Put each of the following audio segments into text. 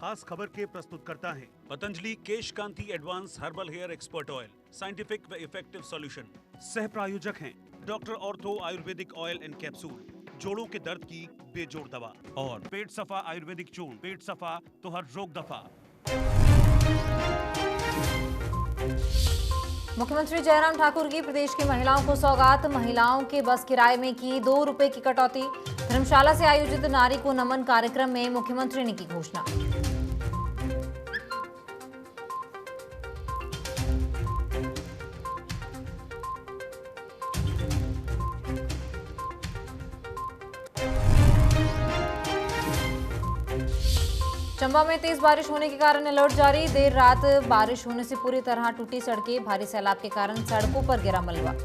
खास खबर के प्रस्तुतकर्ता हैं Patanjali Kesh Kanti advance herbal hair expert oil, scientific व इफेक्टिव सॉल्यूशन। सह प्रायोजक हैं doctor ortho ayurvedic oil and capsule, जोड़ों के दर्द की बेजोड़ दवा। और पेट सफा आयुर्वेदिक चूर्ण, पेट सफा तो हर रोग दफा। मुख्यमंत्री जयराम ठाकुर की प्रदेश की महिलाओं को सौगात। महिलाओं के बस किराए में की 2 रुपए की कटौती। धर्मशाला से आयोजित नारी को नमन कार्यक्रम में मुख्यमंत्री ने की घोषणा। चंबा में तेज बारिश होने के कारण अलर्ट जारी। देर रात बारिश होने से पूरी तरह टूटी सड़कें। भारी सैलाब के कारण सड़कों पर गिरा मलबा।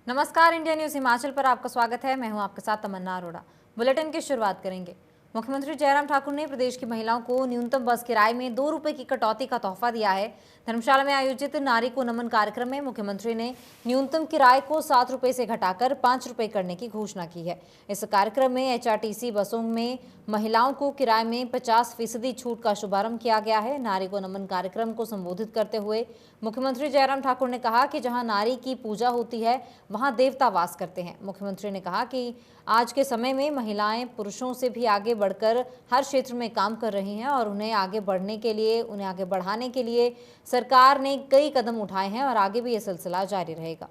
नमस्कार, इंडिया न्यूज हिमाचल पर आपका स्वागत है। मैं हूं आपके साथ तमन्ना अरोड़ा। बुलेटिन की शुरुआत करेंगे। मुख्यमंत्री जयराम ठाकुर ने प्रदेश की महिलाओं को न्यूनतम बस किराए में 2 रुपए की कटौती का तोहफा दिया है। धर्मशाला में आयोजित नारी को नमन कार्यक्रम में मुख्यमंत्री ने न्यूनतम किराए को 7 रुपए से घटाकर 5 रुपए करने की घोषणा की है। इस कार्यक्रम में एचआरटीसी बसों में महिलाओं को किराए में 50% छूट का शुभारंभ किया गया है। नारी को नमन कार्यक्रम को संबोधित करते हुए मुख्यमंत्री जयराम ठाकुर ने कहा कि जहां नारी की पूजा होती है वहां देवता वास करते हैं। मुख्यमंत्री ने कहा कि आज के समय में महिलाएं पुरुषों से भी आगे बढ़कर हर क्षेत्र में काम कर रही हैं और उन्हें आगे बढ़ाने के लिए सरकार ने कई कदम उठाए हैं और आगे भी ये सिलसिला जारी रहेगा।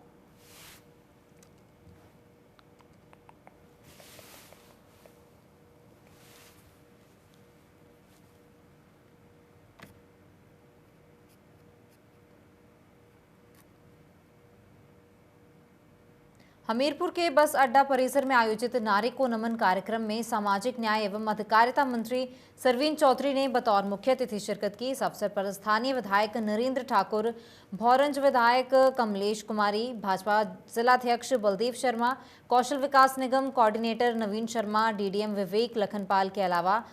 हमीरपुर के बस अड्डा परिसर में आयोजित नारी को नमन कार्यक्रम में सामाजिक न्याय एवं अधिकारिता मंत्री सरवीन चौधरी ने बतौर मुख्य अतिथि शिरकत की। इस अवसर पर स्थानीय विधायक नरेंद्र ठाकुर, भौरंज विधायक कमलेश कुमारी, भाजपा जिलाध्यक्ष बलदेव शर्मा, कौशल विकास निगम कोऑर्डिनेटर नवीन शर्मा, डीडीएम विवेक लखनपाल के अलावा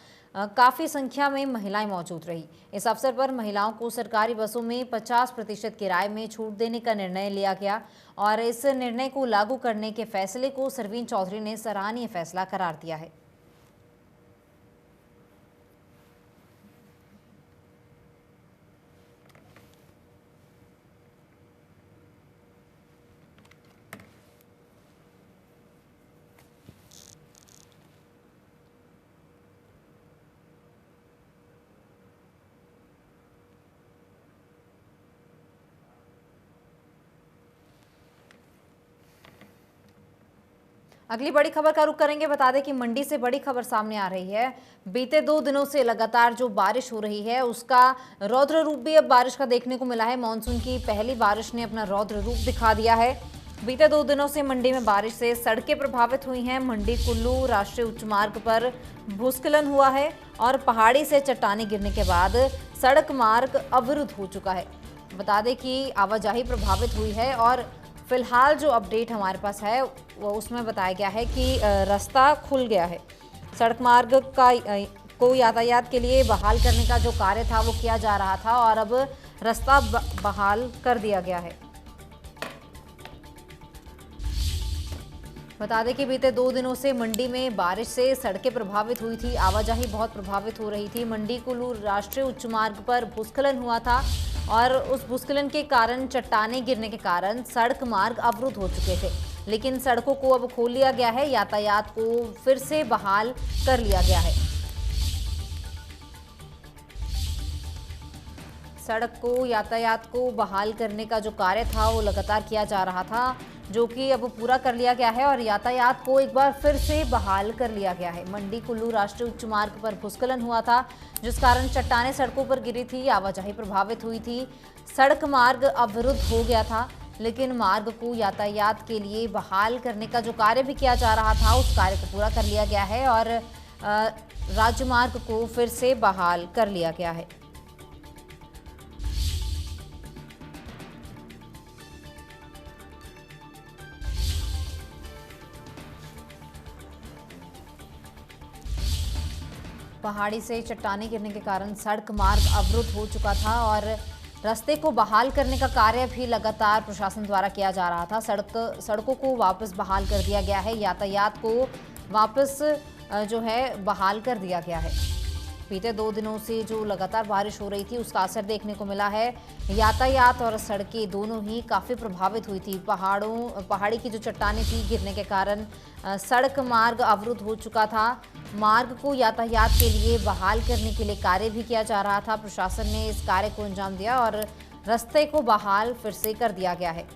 काफी संख्या में महिलाएं मौजूद रही। इस अवसर पर महिलाओं को सरकारी बसों में 50% किराए में छूट देने का निर्णय लिया गया और इस निर्णय को लागू करने के फैसले को सरवीन चौधरी ने सराहनीय फैसला करार दिया है। अगली बड़ी खबर का रुख करेंगे। बता दें कि मंडी से बड़ी खबर सामने आ रही है। बीते 2 दिनों से लगातार जो बारिश हो रही है उसका रौद्र रूप भी अब बारिश का देखने को मिला है। मानसून की पहली बारिश ने अपना रौद्र रूप दिखा दिया है। बीते 2 दिनों से मंडी में बारिश से सड़कें प्रभावित हुई हैं। मंडी कुल्लू राष्ट्रीय उच्च मार्ग पर भूस्खलन हुआ है और पहाड़ी से चट्टानें गिरने के बाद सड़क मार्ग अवरुद्ध हो चुका है। बता दें कि आवाजाही प्रभावित हुई है और फिलहाल जो अपडेट हमारे पास है वो उसमें बताया गया है कि रास्ता खुल गया है। सड़क मार्ग को यातायात के लिए बहाल करने का जो कार्य था वो किया जा रहा था और अब रास्ता बहाल कर दिया गया है। बता दें कि बीते 2 दिनों से मंडी में बारिश से सड़कें प्रभावित हुई थी, आवाजाही बहुत प्रभावित हो रही थी। मंडी कुल्लू राष्ट्रीय उच्च मार्ग पर भूस्खलन हुआ था और उस भूस्खलन के कारण चट्टानें गिरने के कारण सड़क मार्ग अवरुद्ध हो चुके थे, लेकिन सड़कों को अब खोल लिया गया है। यातायात को फिर से बहाल कर लिया गया है। सड़क को यातायात को बहाल करने का जो कार्य था वो लगातार किया जा रहा था, जो कि अब पूरा कर लिया गया है और यातायात को एक बार फिर से बहाल कर लिया गया है। मंडी कुल्लू राष्ट्रीय उच्च मार्ग पर भूस्खलन हुआ था जिस कारण चट्टानें सड़कों पर गिरी थी, आवाजाही प्रभावित हुई थी, सड़क मार्ग अवरुद्ध हो गया था, लेकिन मार्ग को यातायात के लिए बहाल करने का जो कार्य भी किया जा रहा था उस कार्य को पूरा कर लिया गया है और राजमार्ग को फिर से बहाल कर लिया गया है। पहाड़ी से चट्टानें गिरने के कारण सड़क मार्ग अवरुद्ध हो चुका था और रास्ते को बहाल करने का कार्य भी लगातार प्रशासन द्वारा किया जा रहा था। सड़कों को वापस बहाल कर दिया गया है, यातायात को वापस जो है बहाल कर दिया गया है। बीते 2 दिनों से जो लगातार बारिश हो रही थी उसका असर देखने को मिला है। यातायात और सड़कें दोनों ही काफ़ी प्रभावित हुई थी। पहाड़ी की जो चट्टानें थी गिरने के कारण सड़क मार्ग अवरुद्ध हो चुका था। मार्ग को यातायात के लिए बहाल करने के लिए कार्य भी किया जा रहा था। प्रशासन ने इस कार्य को अंजाम दिया और रास्ते को बहाल फिर से कर दिया गया है।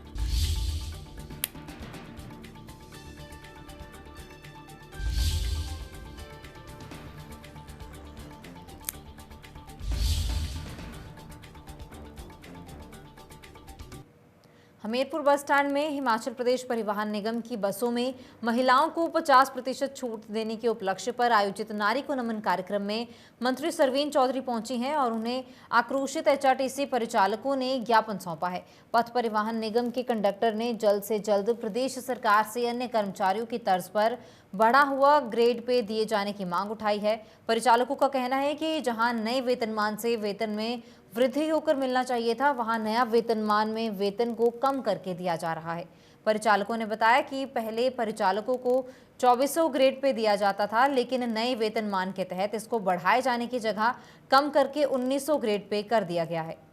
हमीरपुर बस स्टैंड में हिमाचल प्रदेश परिवहन निगम की बसों में महिलाओं को 50% छूट देने के उपलक्ष्य पर आयोजित नारी को नमन कार्यक्रम में मंत्री सरवीन चौधरी पहुंची हैं और उन्हें आक्रोशित एचआरटीसी परिचालकों ने ज्ञापन सौंपा है। पथ परिवहन निगम के कंडक्टर ने जल्द से जल्द प्रदेश सरकार से अन्य कर्मचारियों की तर्ज पर बढ़ा हुआ ग्रेड पे दिए जाने की मांग उठाई है। परिचालकों का कहना है कि जहां नए वेतनमान से वेतन में वृद्धि होकर मिलना चाहिए था, वहां नया वेतनमान में वेतन को कम करके दिया जा रहा है। परिचालकों ने बताया कि पहले परिचालकों को 2400 ग्रेड पे दिया जाता था, लेकिन नए वेतनमान के तहत इसको बढ़ाए जाने की जगह कम करके 1900 ग्रेड पे कर दिया गया है।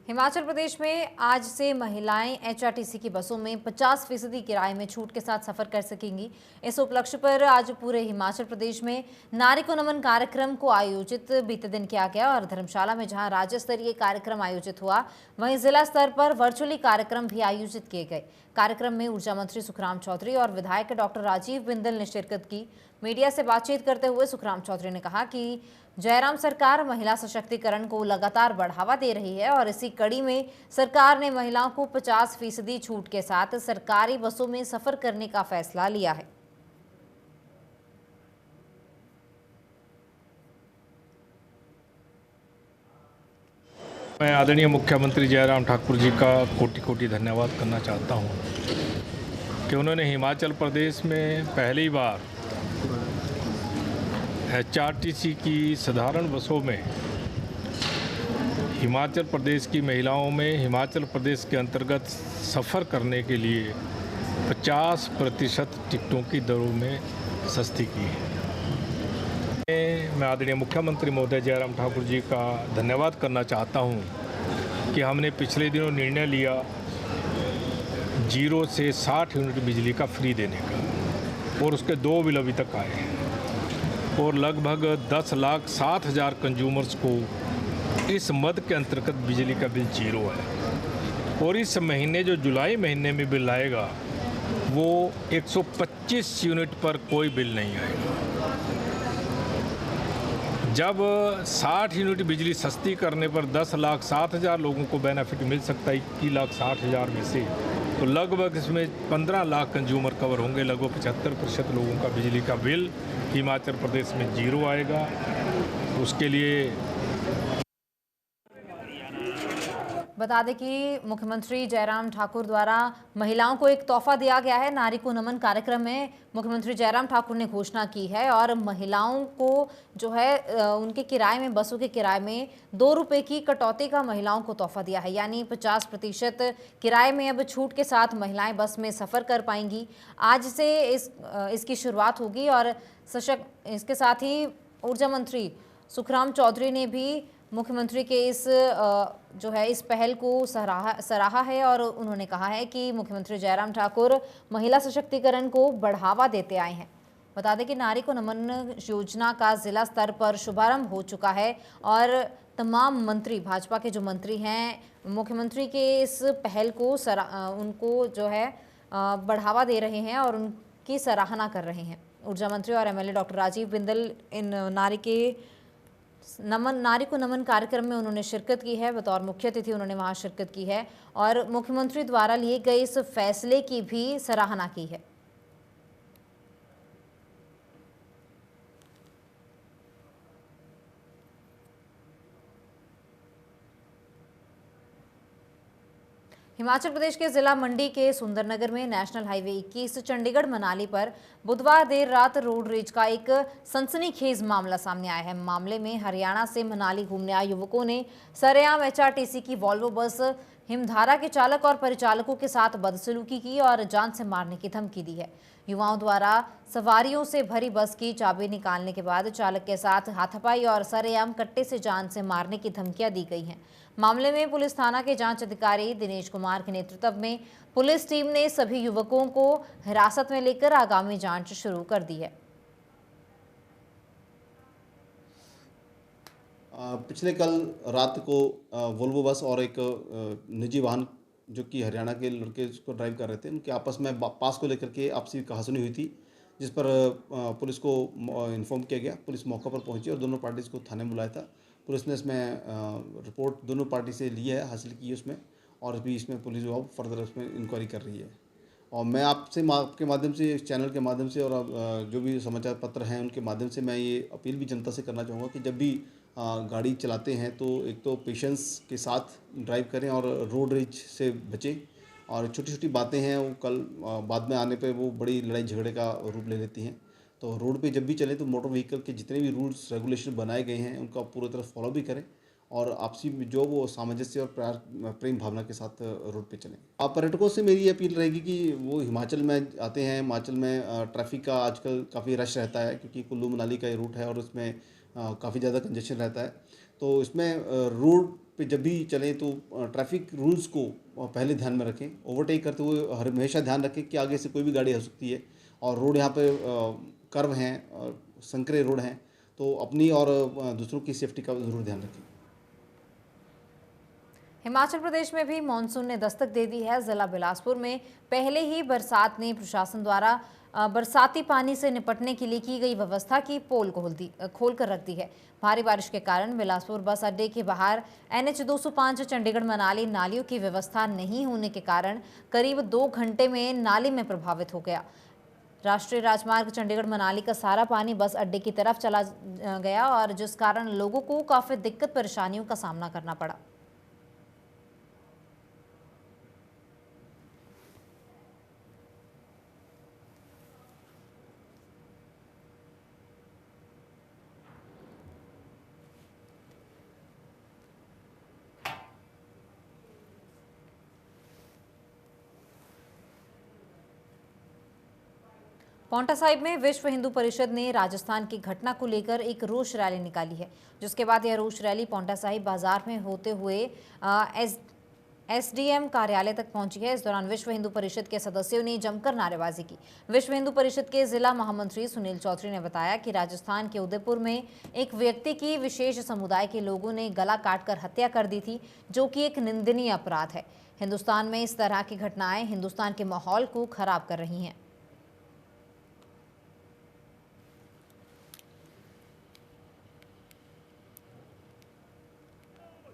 हिमाचल प्रदेश में आज से महिलाएं एचआरटीसी की बसों में 50% किराए में छूट के साथ सफर कर सकेंगी। इस उपलक्ष्य पर आज पूरे हिमाचल प्रदेश में नारी को नमन कार्यक्रम को आयोजित बीते दिन किया गया और धर्मशाला में जहां राज्य स्तरीय कार्यक्रम आयोजित हुआ, वहीं जिला स्तर पर वर्चुअली कार्यक्रम भी आयोजित किए गए। कार्यक्रम में ऊर्जा मंत्री सुखराम चौधरी और विधायक डॉक्टर राजीव बिंदल ने शिरकत की। मीडिया से बातचीत करते हुए सुखराम चौधरी ने कहा कि जयराम सरकार महिला सशक्तिकरण को लगातार बढ़ावा दे रही है और इसी कड़ी में सरकार ने महिलाओं को 50% छूट के साथ सरकारी बसों में सफर करने का फैसला लिया है। मैं आदरणीय मुख्यमंत्री जयराम ठाकुर जी का कोटि कोटि धन्यवाद करना चाहता हूं कि उन्होंने हिमाचल प्रदेश में पहली बार एचआरटीसी की साधारण बसों में हिमाचल प्रदेश की महिलाओं में हिमाचल प्रदेश के अंतर्गत सफ़र करने के लिए 50% टिकटों की दरों में सस्ती की है। मैं आदरणीय मुख्यमंत्री महोदय जयराम ठाकुर जी का धन्यवाद करना चाहता हूं कि हमने पिछले दिनों निर्णय लिया 0 से 60 यूनिट बिजली का फ्री देने का और उसके 2 बिल अभी तक आए हैं और लगभग 10,07,000 कंज्यूमर्स को इस मद के अंतर्गत बिजली का बिल 0 है और इस महीने जो जुलाई महीने में बिल आएगा वो 125 यूनिट पर कोई बिल नहीं आएगा। जब 60 यूनिट बिजली सस्ती करने पर 10,07,000 लोगों को बेनिफिट मिल सकता है 21,60,000 में से, तो लगभग इसमें 15 लाख कंज्यूमर कवर होंगे। लगभग 75% लोगों का बिजली का बिल हिमाचल प्रदेश में 0 आएगा। उसके लिए बता दें कि मुख्यमंत्री जयराम ठाकुर द्वारा महिलाओं को एक तोहफा दिया गया है। नारी को नमन कार्यक्रम में मुख्यमंत्री जयराम ठाकुर ने घोषणा की है और महिलाओं को जो है उनके किराए में, बसों के किराए में 2 रुपये की कटौती का महिलाओं को तोहफा दिया है, यानी 50% किराए में अब छूट के साथ महिलाएं बस में सफ़र कर पाएंगी। आज से इसकी शुरुआत होगी और इसके साथ ही ऊर्जा मंत्री सुखराम चौधरी ने भी मुख्यमंत्री के इस पहल को सराहा है और उन्होंने कहा है कि मुख्यमंत्री जयराम ठाकुर महिला सशक्तिकरण को बढ़ावा देते आए हैं। बता दें कि नारी को नमन योजना का जिला स्तर पर शुभारंभ हो चुका है और तमाम मंत्री, भाजपा के जो मंत्री हैं, मुख्यमंत्री के इस पहल को उनको जो है बढ़ावा दे रहे हैं और उनकी सराहना कर रहे हैं। ऊर्जा मंत्री और एमएलए डॉक्टर राजीव बिंदल इन नारी को नमन कार्यक्रम में उन्होंने शिरकत की है। बतौर मुख्य अतिथि उन्होंने वहां शिरकत की है और मुख्यमंत्री द्वारा लिए गए इस फैसले की भी सराहना की है। हिमाचल प्रदेश के जिला मंडी के सुंदरनगर में नेशनल हाईवे 21 चंडीगढ़ मनाली पर बुधवार देर रात रोड रेज का एक सनसनीखेज मामला सामने आया है। मामले में हरियाणा से मनाली घूमने आए युवकों ने सरेआम एचआरटीसी की वॉल्वो बस हिमधारा के चालक और परिचालकों के साथ बदसलूकी की और जान से मारने की धमकी दी है। युवाओं द्वारा सवारियों से भरी बस की चाबी निकालने के बाद चालक के साथ हाथापाई और सरेआम कट्टे से जान से मारने की धमकियां दी गई हैं। मामले में पुलिस थाना के जांच अधिकारी दिनेश कुमार के नेतृत्व में पुलिस टीम ने सभी युवकों को हिरासत में लेकर आगामी जांच शुरू कर दी है। पिछले कल रात को वोल्वो बस और एक निजी वाहन जो कि हरियाणा के लड़के उसको ड्राइव कर रहे थे, उनके आपस में पास को लेकर के आपसी कहासुनी हुई थी, जिस पर पुलिस को इन्फॉर्म किया गया। पुलिस मौका पर पहुंची और दोनों पार्टीज़ को थाने बुलाया था। पुलिस ने इसमें रिपोर्ट दोनों पार्टी से ली है, हासिल की है उसमें, और अभी इसमें पुलिस जो है फर्दर उसमें इंक्वायरी कर रही है। और मैं आपके माध्यम से, इस चैनल के माध्यम से और जो भी समाचार पत्र हैं उनके माध्यम से मैं ये अपील भी जनता से करना चाहूँगा कि जब भी गाड़ी चलाते हैं तो एक तो पेशेंस के साथ ड्राइव करें और रोड रेज से बचें। और छोटी छोटी बातें हैं वो कल बाद में आने पे वो बड़ी लड़ाई झगड़े का रूप ले लेती हैं। तो रोड पे जब भी चलें तो मोटर व्हीकल के जितने भी रूल्स रेगुलेशन बनाए गए हैं उनका पूरी तरह फॉलो भी करें और आपसी जो वो सामंजस्य और प्रेम भावना के साथ रोड पे चलें। आप पर्यटकों से मेरी अपील रहेगी कि वो हिमाचल में आते हैं। हिमाचल में ट्रैफिक का आजकल काफ़ी रश रहता है क्योंकि कुल्लू मनाली का ये रूट है और उसमें काफ़ी ज़्यादा कंजेशन रहता है। तो इसमें रोड पे जब भी चलें तो ट्रैफिक रूल्स को पहले ध्यान में रखें। ओवरटेक करते हुए हमेशा ध्यान रखें कि आगे से कोई भी गाड़ी आ सकती है और रोड यहाँ पे कर्व हैं और संकरे रोड हैं, तो अपनी और दूसरों की सेफ्टी का ज़रूर ध्यान रखें। हिमाचल प्रदेश में भी मानसून ने दस्तक दे दी है। जिला बिलासपुर में पहले ही बरसात ने प्रशासन द्वारा बरसाती पानी से निपटने के लिए की गई व्यवस्था की पोल खोल कर रख दी है। भारी बारिश के कारण बिलासपुर बस अड्डे के बाहर NH 205 चंडीगढ़ मनाली नालियों की व्यवस्था नहीं होने के कारण करीब 2 घंटे में नाली में प्रभावित हो गया। राष्ट्रीय राजमार्ग चंडीगढ़ मनाली का सारा पानी बस अड्डे की तरफ चला गया और जिस कारण लोगों को काफ़ी दिक्कत परेशानियों का सामना करना पड़ा। पांवटा साहिब में विश्व हिंदू परिषद ने राजस्थान की घटना को लेकर एक रोष रैली निकाली है, जिसके बाद यह रोष रैली पांवटा साहिब बाजार में होते हुए SDM कार्यालय तक पहुंची है। इस दौरान विश्व हिंदू परिषद के सदस्यों ने जमकर नारेबाजी की। विश्व हिंदू परिषद के जिला महामंत्री सुनील चौधरी ने बताया कि राजस्थान के उदयपुर में एक व्यक्ति की विशेष समुदाय के लोगों ने गला काटकर हत्या कर दी थी, जो कि एक निंदनीय अपराध है। हिंदुस्तान में इस तरह की घटनाएं हिंदुस्तान के माहौल को खराब कर रही हैं।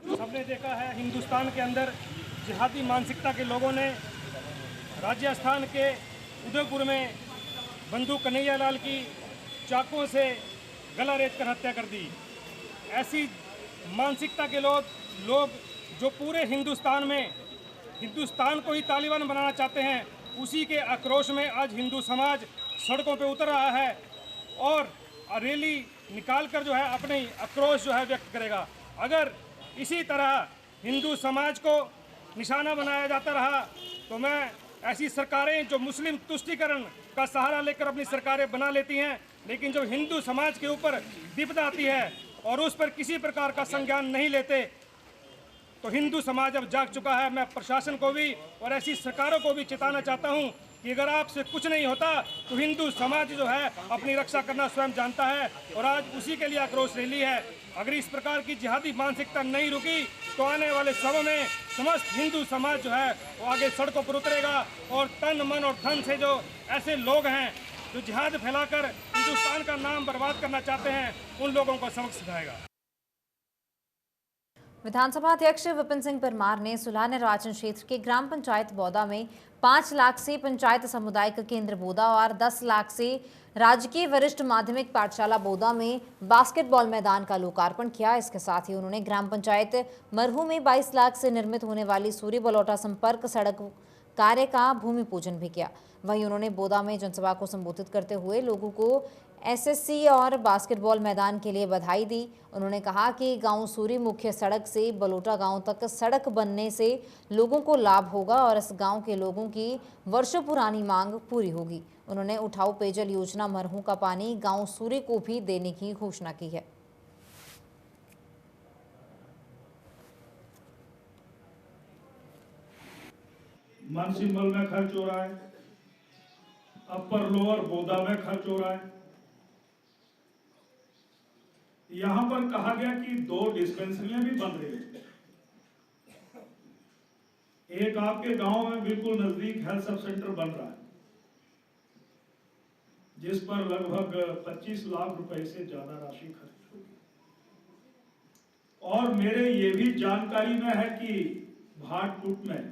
सबने देखा है हिंदुस्तान के अंदर जिहादी मानसिकता के लोगों ने राजस्थान के उदयपुर में बंधु कन्हैया लाल की चाकुओं से गला रेत कर हत्या कर दी। ऐसी मानसिकता के लोग जो पूरे हिंदुस्तान में हिंदुस्तान को ही तालिबान बनाना चाहते हैं, उसी के आक्रोश में आज हिंदू समाज सड़कों पे उतर रहा है और रैली निकाल कर जो है अपने आक्रोश जो है व्यक्त करेगा। अगर इसी तरह हिंदू समाज को निशाना बनाया जाता रहा तो मैं ऐसी सरकारें जो मुस्लिम तुष्टीकरण का सहारा लेकर अपनी सरकारें बना लेती हैं, लेकिन जो हिंदू समाज के ऊपर विपदा आती है और उस पर किसी प्रकार का संज्ञान नहीं लेते, तो हिंदू समाज अब जाग चुका है। मैं प्रशासन को भी और ऐसी सरकारों को भी चेताना चाहता हूं कि अगर आपसे कुछ नहीं होता तो हिंदू समाज जो है अपनी रक्षा करना स्वयं जानता है और आज उसी के लिए आक्रोश रैली है। अगर इस प्रकार की जिहादी मानसिकता नहीं रुकी तो आने वाले समय में समस्त हिंदू समाज जो है वो आगे सड़कों पर उतरेगा और तन मन और धन से जो ऐसे लोग हैं जो जिहाद फैलाकर हिंदुस्तान का नाम बर्बाद करना चाहते हैं, उन लोगों को सबक सिखाएगा। विधानसभा अध्यक्ष विपिन सिंह परमार ने सुलह निर्वाचन क्षेत्र के ग्राम पंचायत बौदा में 5 लाख से पंचायत सामुदायिक केंद्र बौदा और 10 लाख से राजकीय वरिष्ठ माध्यमिक पाठशाला बौदा में बास्केटबॉल मैदान का लोकार्पण किया। इसके साथ ही उन्होंने ग्राम पंचायत मरहू में 22 लाख से निर्मित होने वाली सूरी बलौटा संपर्क सड़क कार्य का भूमि पूजन भी किया। वहीं उन्होंने बौदा में जनसभा को संबोधित करते हुए लोगों को एसएससी और बास्केटबॉल मैदान के लिए बधाई दी। उन्होंने कहा कि गांव सूरी मुख्य सड़क से बलोटा गांव तक सड़क बनने से लोगों को लाभ होगा और इस गांव के लोगों की वर्षों पुरानी मांग पूरी होगी। उन्होंने उठाऊ पेयजल योजना मरहू का पानी गांव सूरी को भी देने की घोषणा की है। मनसिंबल में खर्च हो रहा है, अपर लोअर बोदा में खर्च हो रहा है। यहां पर कहा गया कि 2 डिस्पेंसरियां भी बन रही है। एक आपके गांव में बिल्कुल नजदीक हेल्थ सब सेंटर बन रहा है, जिस पर लगभग 25 लाख रुपए से ज्यादा राशि खर्च होगी। और मेरे ये भी जानकारी में है कि भाटपुट में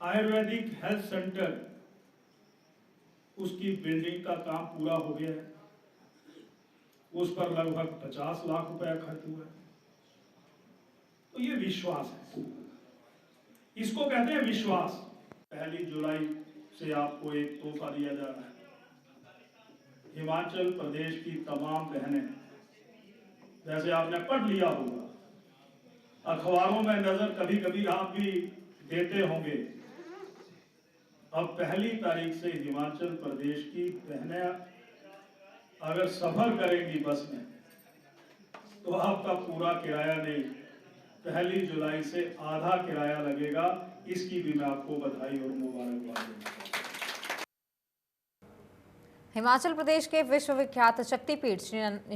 आयुर्वेदिक हेल्थ सेंटर, उसकी बिल्डिंग का काम पूरा हो गया है। उस पर लगभग 50 लाख रुपया खर्च हुआ है। तो ये विश्वास है, इसको कहते हैं विश्वास। 1 जुलाई से आपको एक तोहफा दिया जा रहा है। हिमाचल प्रदेश की तमाम बहनें, वैसे आपने पढ़ लिया होगा, अखबारों में नजर कभी कभी आप भी देते होंगे। अब 1 तारीख से हिमाचल प्रदेश की बहनें अगर सफर करेंगी बस में, तो आपका पूरा किराया नहीं, 1 जुलाई से आधा किराया लगेगा। इसकी भी मैं आपको बधाई और मुबारकबाद देता हूं। हिमाचल प्रदेश के विश्वविख्यात शक्तिपीठ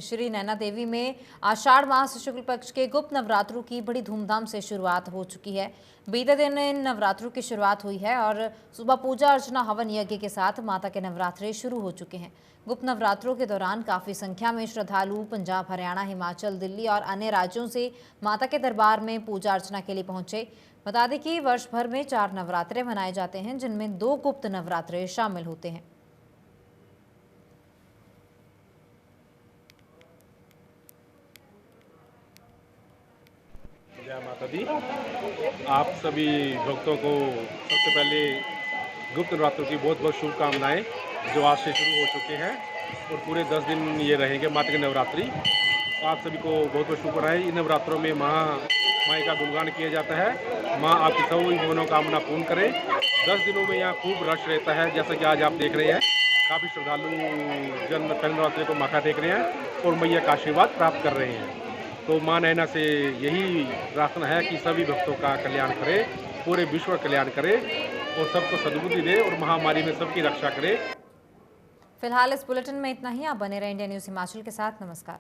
श्री नैना देवी में आषाढ़ मास शुक्ल पक्ष के गुप्त नवरात्रों की बड़ी धूमधाम से शुरुआत हो चुकी है। बीते दिन इन नवरात्रों की शुरुआत हुई है और सुबह पूजा अर्चना हवन यज्ञ के साथ माता के नवरात्रे शुरू हो चुके हैं। गुप्त नवरात्रों के दौरान काफ़ी संख्या में श्रद्धालु पंजाब, हरियाणा, हिमाचल, दिल्ली और अन्य राज्यों से माता के दरबार में पूजा अर्चना के लिए पहुंचे। बता दें कि वर्ष भर में 4 नवरात्रे मनाए जाते हैं, जिनमें 2 गुप्त नवरात्रे शामिल होते हैं। जय माता दी। आप सभी भक्तों को सबसे पहले गुप्त नवरात्रों की बहुत बहुत शुभकामनाएं, जो आज से शुरू हो चुके हैं और पूरे 10 दिन ये रहेंगे माता के नवरात्रि। आप सभी को बहुत बहुत शुभकामनाएं। इन नवरात्रों में माई का गुणगान किया जाता है। माँ आपकी सभी मनोकामना पूर्ण करे। 10 दिनों में यहाँ खूब रश रहता है, जैसा कि आज आप देख रहे हैं। काफ़ी श्रद्धालु जन पहले नवरात्रि को माथा टेक रहे हैं और मैया का आशीर्वाद प्राप्त कर रहे हैं। तो माँ नैना से यही प्रार्थना है कि सभी भक्तों का कल्याण करे, पूरे विश्व का कल्याण करे और सबको सद्बुद्धि दे और महामारी में सबकी रक्षा करे। फिलहाल इस बुलेटिन में इतना ही। आप बने रहे इंडिया न्यूज़ हिमाचल के साथ। नमस्कार।